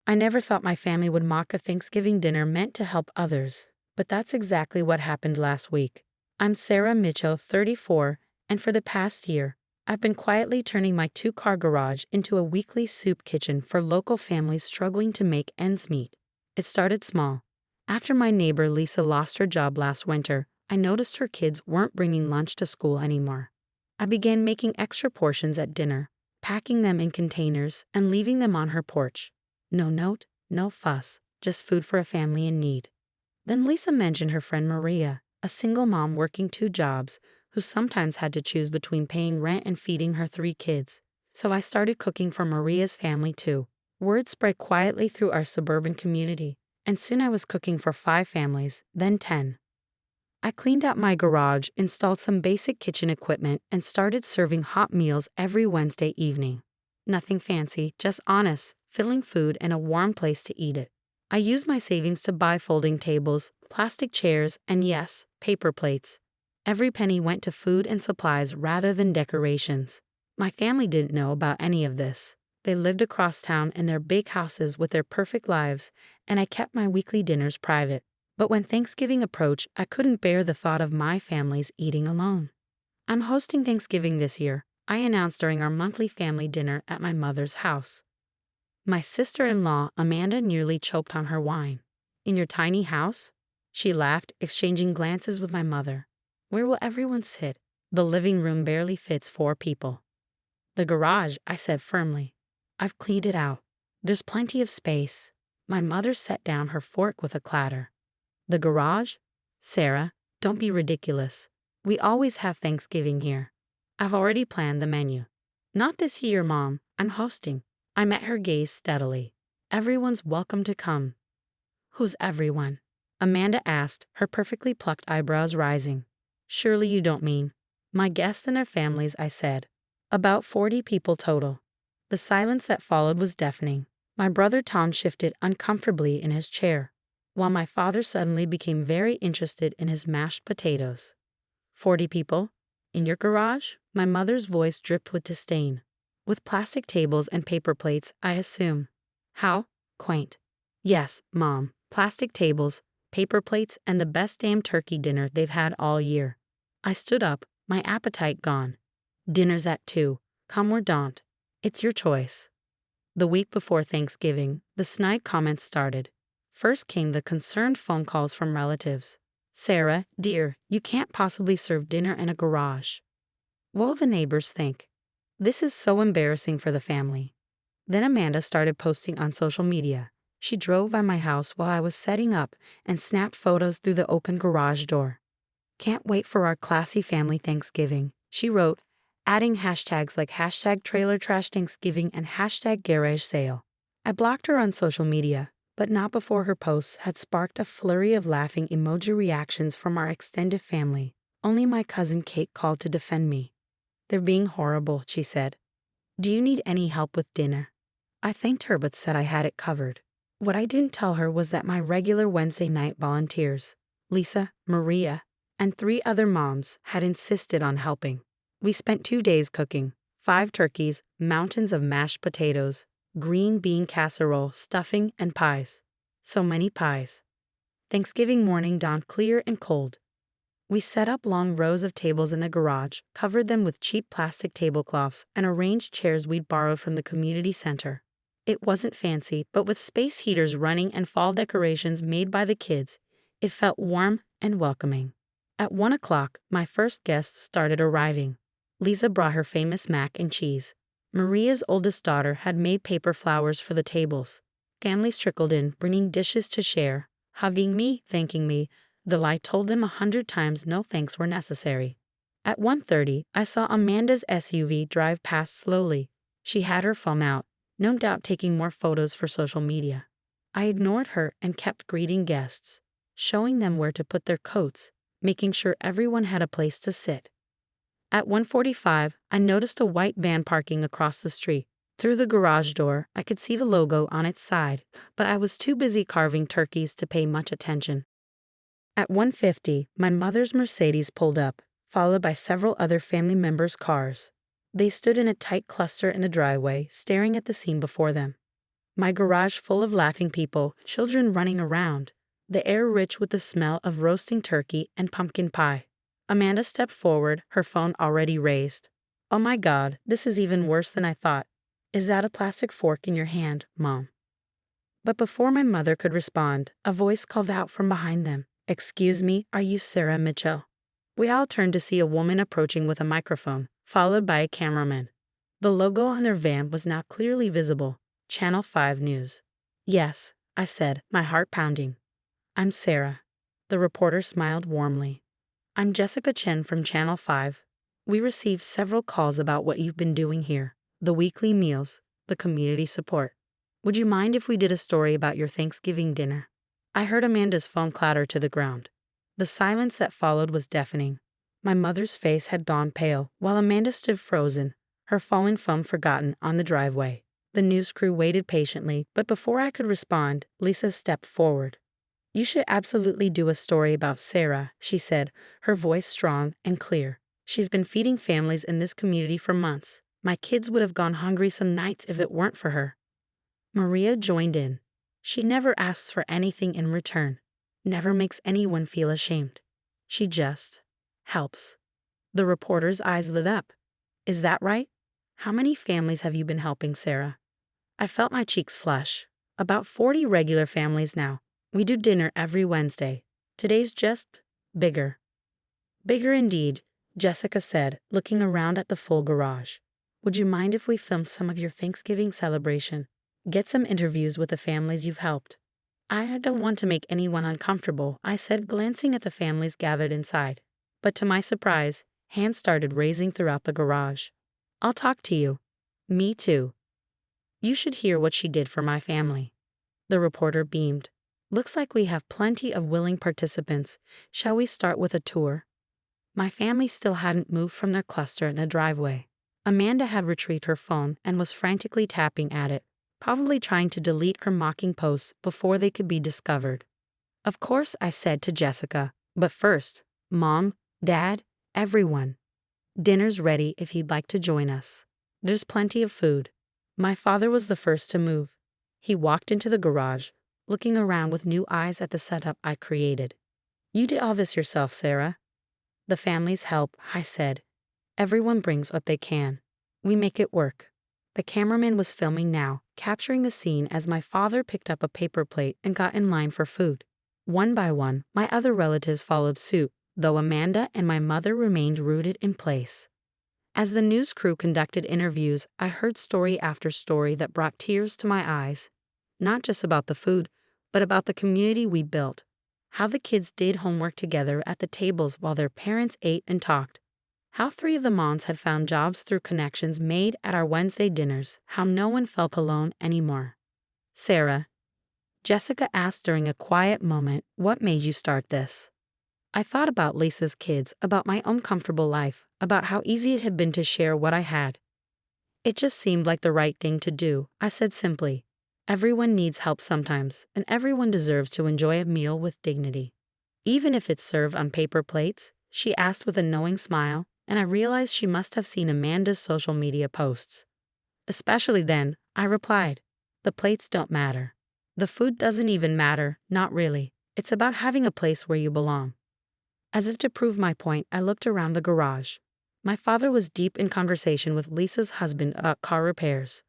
I never thought my family would mock a Thanksgiving dinner meant to help others, but that's exactly what happened last week. I'm Sarah Mitchell, 34, and for the past year, I've been quietly turning my two-car garage into a weekly soup kitchen for local families struggling to make ends meet. It started small. After my neighbor Lisa lost her job last winter, I noticed her kids weren't bringing lunch to school anymore. I began making extra portions at dinner, packing them in containers, and leaving them on her porch. No note, no fuss, just food for a family in need. Then Lisa mentioned her friend Maria, a single mom working two jobs, who sometimes had to choose between paying rent and feeding her three kids. So I started cooking for Maria's family too. Word spread quietly through our suburban community, and soon I was cooking for 5 families, then 10. I cleaned out my garage, installed some basic kitchen equipment, and started serving hot meals every Wednesday evening. Nothing fancy, just honest, filling food and a warm place to eat it. I used my savings to buy folding tables, plastic chairs, and yes, paper plates. Every penny went to food and supplies rather than decorations. My family didn't know about any of this. They lived across town in their big houses with their perfect lives, and I kept my weekly dinners private. But when Thanksgiving approached, I couldn't bear the thought of my family's eating alone. I'm hosting Thanksgiving this year, I announced during our monthly family dinner at my mother's house. My sister-in-law, Amanda, nearly choked on her wine. In your tiny house? She laughed, exchanging glances with my mother. Where will everyone sit? The living room barely fits 4 people. The garage, I said firmly. I've cleaned it out. There's plenty of space. My mother set down her fork with a clatter. The garage? Sarah, don't be ridiculous. We always have Thanksgiving here. I've already planned the menu. Not this year, Mom. I'm hosting. I met her gaze steadily. Everyone's welcome to come. Who's everyone? Amanda asked, her perfectly plucked eyebrows rising. Surely you don't mean. My guests and their families, I said. About 40 people total. The silence that followed was deafening. My brother Tom shifted uncomfortably in his chair, while my father suddenly became very interested in his mashed potatoes. 40 people? In your garage? My mother's voice dripped with disdain. With plastic tables and paper plates, I assume. How? Quaint. Yes, Mom, plastic tables, paper plates, and the best damn turkey dinner they've had all year. I stood up, my appetite gone. Dinner's at 2. Come or don't. It's your choice. The week before Thanksgiving, the snide comments started. First came the concerned phone calls from relatives. Sarah, dear, you can't possibly serve dinner in a garage. What will the neighbors think? This is so embarrassing for the family. Then Amanda started posting on social media. She drove by my house while I was setting up and snapped photos through the open garage door. Can't wait for our classy family Thanksgiving, she wrote, adding hashtags like #TrailerTrashThanksgiving and #GarageSale. I blocked her on social media, but not before her posts had sparked a flurry of laughing emoji reactions from our extended family. Only my cousin Kate called to defend me. They're being horrible, she said. Do you need any help with dinner? I thanked her but said I had it covered. What I didn't tell her was that my regular Wednesday night volunteers, Lisa, Maria, and 3 other moms, had insisted on helping. We spent 2 days cooking, 5 turkeys, mountains of mashed potatoes, green bean casserole, stuffing, and pies. So many pies. Thanksgiving morning dawned clear and cold. We set up long rows of tables in the garage, covered them with cheap plastic tablecloths, and arranged chairs we'd borrowed from the community center. It wasn't fancy, but with space heaters running and fall decorations made by the kids, it felt warm and welcoming. At 1 o'clock, my first guests started arriving. Lisa brought her famous mac and cheese. Maria's oldest daughter had made paper flowers for the tables. Families trickled in, bringing dishes to share, hugging me, thanking me, though I told them 100 times no thanks were necessary. At 1:30, I saw Amanda's SUV drive past slowly. She had her phone out, no doubt taking more photos for social media. I ignored her and kept greeting guests, showing them where to put their coats, making sure everyone had a place to sit. At 1:45, I noticed a white van parking across the street. Through the garage door, I could see the logo on its side, but I was too busy carving turkeys to pay much attention. At 1:50, my mother's Mercedes pulled up, followed by several other family members' cars. They stood in a tight cluster in the driveway, staring at the scene before them. My garage full of laughing people, children running around, the air rich with the smell of roasting turkey and pumpkin pie. Amanda stepped forward, her phone already raised. Oh my God, this is even worse than I thought. Is that a plastic fork in your hand, Mom? But before my mother could respond, a voice called out from behind them. Excuse me, are you Sarah Mitchell? We all turned to see a woman approaching with a microphone, followed by a cameraman. The logo on their van was now clearly visible. Channel 5 News. Yes, I said, my heart pounding. I'm Sarah. The reporter smiled warmly. I'm Jessica Chen from Channel 5. We received several calls about what you've been doing here, the weekly meals, the community support. Would you mind if we did a story about your Thanksgiving dinner? I heard Amanda's phone clatter to the ground. The silence that followed was deafening. My mother's face had gone pale, while Amanda stood frozen, her fallen phone forgotten on the driveway. The news crew waited patiently, but before I could respond, Lisa stepped forward. You should absolutely do a story about Sarah, she said, her voice strong and clear. She's been feeding families in this community for months. My kids would have gone hungry some nights if it weren't for her. Maria joined in. She never asks for anything in return, never makes anyone feel ashamed. She just helps. The reporter's eyes lit up. Is that right? How many families have you been helping, Sarah? I felt my cheeks flush. About 40 regular families now. We do dinner every Wednesday. Today's just bigger. Bigger indeed, Jessica said, looking around at the full garage. Would you mind if we filmed some of your Thanksgiving celebration? Get some interviews with the families you've helped. I don't want to make anyone uncomfortable, I said, glancing at the families gathered inside. But to my surprise, hands started raising throughout the garage. I'll talk to you. Me too. You should hear what she did for my family. The reporter beamed. Looks like we have plenty of willing participants. Shall we start with a tour? My family still hadn't moved from their cluster in the driveway. Amanda had retrieved her phone and was frantically tapping at it, probably trying to delete her mocking posts before they could be discovered. Of course, I said to Jessica, but first, Mom, Dad, everyone. Dinner's ready if you'd like to join us. There's plenty of food. My father was the first to move. He walked into the garage, looking around with new eyes at the setup I created. You did all this yourself, Sarah? The family's help, I said. Everyone brings what they can. We make it work. The cameraman was filming now, capturing the scene as my father picked up a paper plate and got in line for food. One by one, my other relatives followed suit, though Amanda and my mother remained rooted in place. As the news crew conducted interviews, I heard story after story that brought tears to my eyes. Not just about the food, but about the community we built. How the kids did homework together at the tables while their parents ate and talked. How 3 of the moms had found jobs through connections made at our Wednesday dinners. How no one felt alone anymore. Sarah, Jessica asked during a quiet moment, what made you start this? I thought about Lisa's kids, about my own comfortable life, about how easy it had been to share what I had. It just seemed like the right thing to do, I said simply. Everyone needs help sometimes, and everyone deserves to enjoy a meal with dignity. Even if it's served on paper plates, she asked with a knowing smile, and I realized she must have seen Amanda's social media posts. Especially then, I replied, the plates don't matter. The food doesn't even matter, not really. It's about having a place where you belong. As if to prove my point, I looked around the garage. My father was deep in conversation with Lisa's husband about car repairs.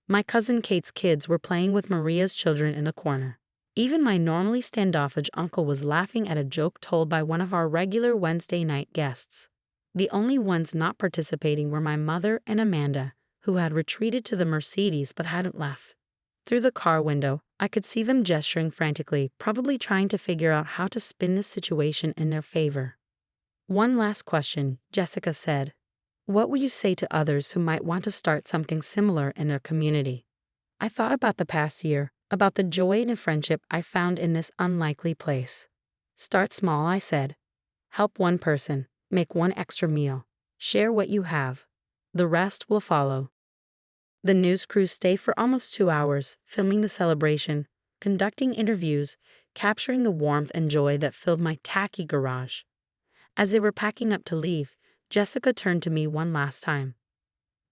My cousin Kate's kids were playing with Maria's children in the corner. Even my normally standoffish uncle was laughing at a joke told by one of our regular Wednesday night guests. The only ones not participating were my mother and Amanda, who had retreated to the Mercedes but hadn't left. Through the car window, I could see them gesturing frantically, probably trying to figure out how to spin this situation in their favor. One last question, Jessica said. What would you say to others who might want to start something similar in their community? I thought about the past year, about the joy and friendship I found in this unlikely place. Start small, I said. Help one person, make one extra meal, share what you have. The rest will follow. The news crew stayed for almost 2 hours, filming the celebration, conducting interviews, capturing the warmth and joy that filled my tacky garage. As they were packing up to leave, Jessica turned to me one last time.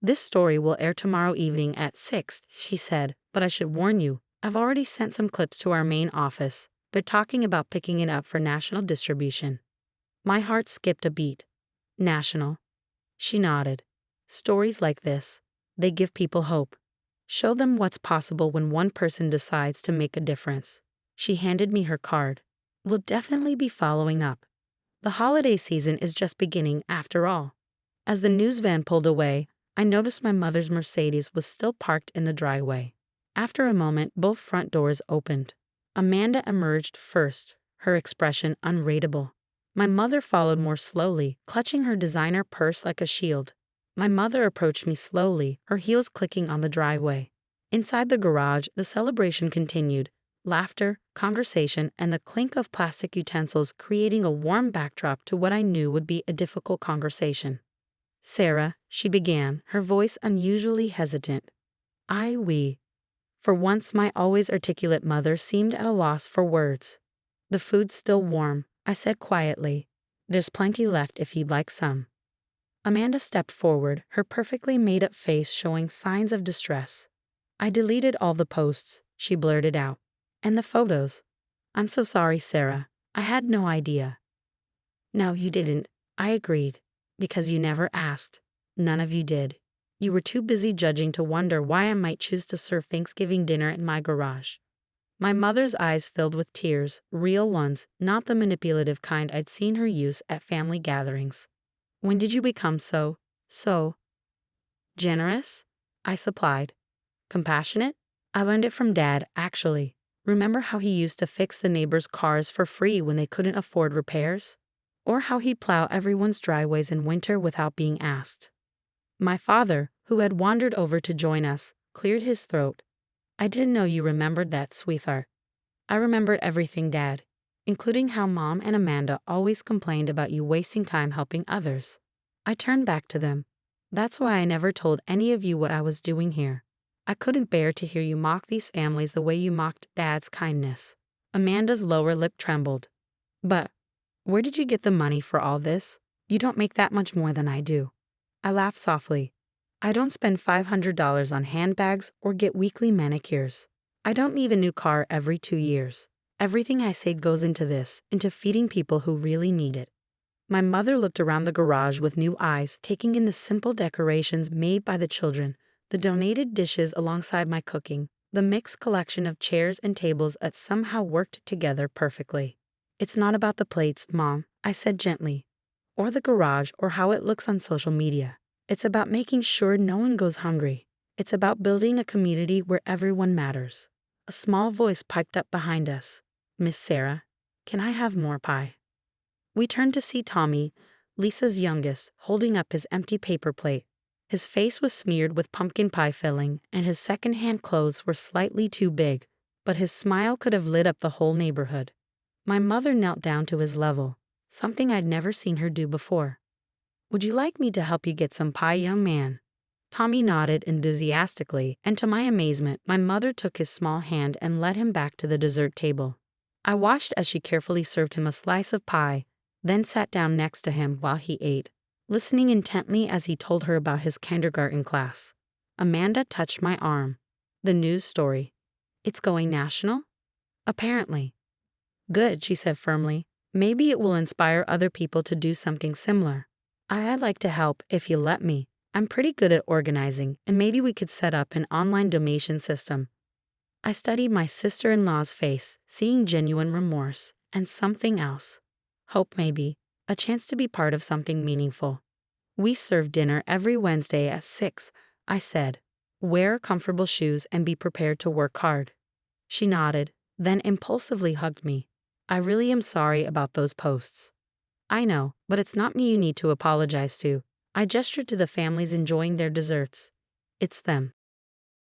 This story will air tomorrow evening at 6, she said, But I should warn you, I've already sent some clips to our main office. They're talking about picking it up for national distribution. My heart skipped a beat. National? She nodded. Stories like this, they give people hope. Show them what's possible when one person decides to make a difference. She handed me her card. We'll definitely be following up. The holiday season is just beginning after all. As the news van pulled away, I noticed my mother's Mercedes was still parked in the driveway. After a moment, both front doors opened. Amanda emerged first, her expression unreadable. My mother followed more slowly, clutching her designer purse like a shield. My mother approached me slowly, her heels clicking on the driveway. Inside the garage, the celebration continued. Laughter, conversation, and the clink of plastic utensils creating a warm backdrop to what I knew would be a difficult conversation. Sarah, she began, her voice unusually hesitant. We. For once, my always articulate mother seemed at a loss for words. The food's still warm, I said quietly. There's plenty left if you'd like some. Amanda stepped forward, her perfectly made-up face showing signs of distress. I deleted all the posts, she blurted out. And the photos. I'm so sorry, Sarah. I had no idea. No, you didn't, I agreed. Because you never asked. None of you did. You were too busy judging to wonder why I might choose to serve Thanksgiving dinner in my garage. My mother's eyes filled with tears, real ones, not the manipulative kind I'd seen her use at family gatherings. When did you become so generous? I supplied. Compassionate? I learned it from Dad, actually. Remember how he used to fix the neighbors' cars for free when they couldn't afford repairs? Or how he'd plow everyone's driveways in winter without being asked? My father, who had wandered over to join us, cleared his throat. I didn't know you remembered that, sweetheart. I remembered everything, Dad, including how Mom and Amanda always complained about you wasting time helping others. I turned back to them. That's why I never told any of you what I was doing here. I couldn't bear to hear you mock these families the way you mocked Dad's kindness. Amanda's lower lip trembled. But where did you get the money for all this? You don't make that much more than I do. I laughed softly. I don't spend $500 on handbags or get weekly manicures. I don't need a new car every 2 years. Everything I save goes into this, into feeding people who really need it. My mother looked around the garage with new eyes, taking in the simple decorations made by the children, the donated dishes alongside my cooking, the mixed collection of chairs and tables that somehow worked together perfectly. It's not about the plates, Mom, I said gently, or the garage or how it looks on social media. It's about making sure no one goes hungry. It's about building a community where everyone matters. A small voice piped up behind us. Miss Sarah, can I have more pie? We turned to see Tommy, Lisa's youngest, holding up his empty paper plate. His face was smeared with pumpkin pie filling, and his second-hand clothes were slightly too big, but his smile could have lit up the whole neighborhood. My mother knelt down to his level, something I'd never seen her do before. Would you like me to help you get some pie, young man? Tommy nodded enthusiastically, and to my amazement, my mother took his small hand and led him back to the dessert table. I watched as she carefully served him a slice of pie, then sat down next to him while he ate, listening intently as he told her about his kindergarten class. Amanda touched my arm. The news story. It's going national? Apparently. Good, she said firmly. Maybe it will inspire other people to do something similar. I'd like to help if you let me. I'm pretty good at organizing, and maybe we could set up an online donation system. I studied my sister-in-law's face, seeing genuine remorse, and something else. Hope maybe, a chance to be part of something meaningful. We serve dinner every Wednesday at 6, I said. Wear comfortable shoes and be prepared to work hard. She nodded, then impulsively hugged me. I really am sorry about those posts. I know, but it's not me you need to apologize to. I gestured to the families enjoying their desserts. It's them.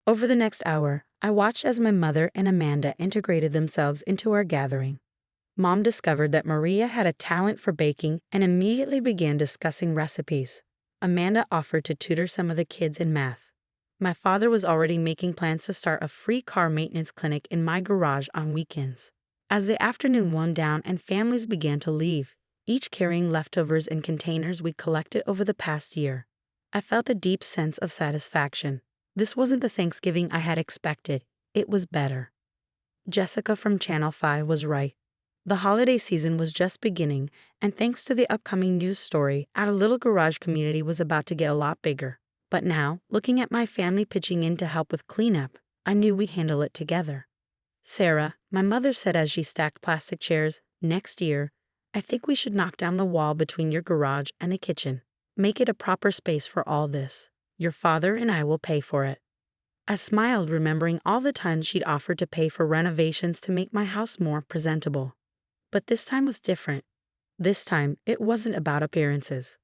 Over the next hour, I watched as my mother and Amanda integrated themselves into our gathering. Mom discovered that Maria had a talent for baking and immediately began discussing recipes. Amanda offered to tutor some of the kids in math. My father was already making plans to start a free car maintenance clinic in my garage on weekends. As the afternoon wound down and families began to leave, each carrying leftovers in containers we collected over the past year, I felt a deep sense of satisfaction. This wasn't the Thanksgiving I had expected. It was better. Jessica from Channel 5 was right. The holiday season was just beginning, and thanks to the upcoming news story, our little garage community was about to get a lot bigger. But now, looking at my family pitching in to help with cleanup, I knew we'd handle it together. Sarah, my mother said as she stacked plastic chairs, next year, I think we should knock down the wall between your garage and the kitchen. Make it a proper space for all this. Your father and I will pay for it. I smiled, remembering all the times she'd offered to pay for renovations to make my house more presentable. But this time was different. This time, it wasn't about appearances.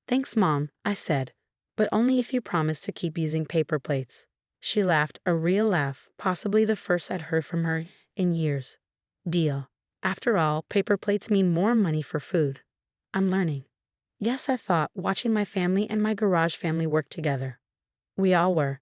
Thanks, Mom, I said, but only if you promise to keep using paper plates. She laughed, a real laugh, possibly the first I'd heard from her in years. Deal. After all, paper plates mean more money for food. I'm learning. Yes, I thought, watching my family and my garage family work together. We all were.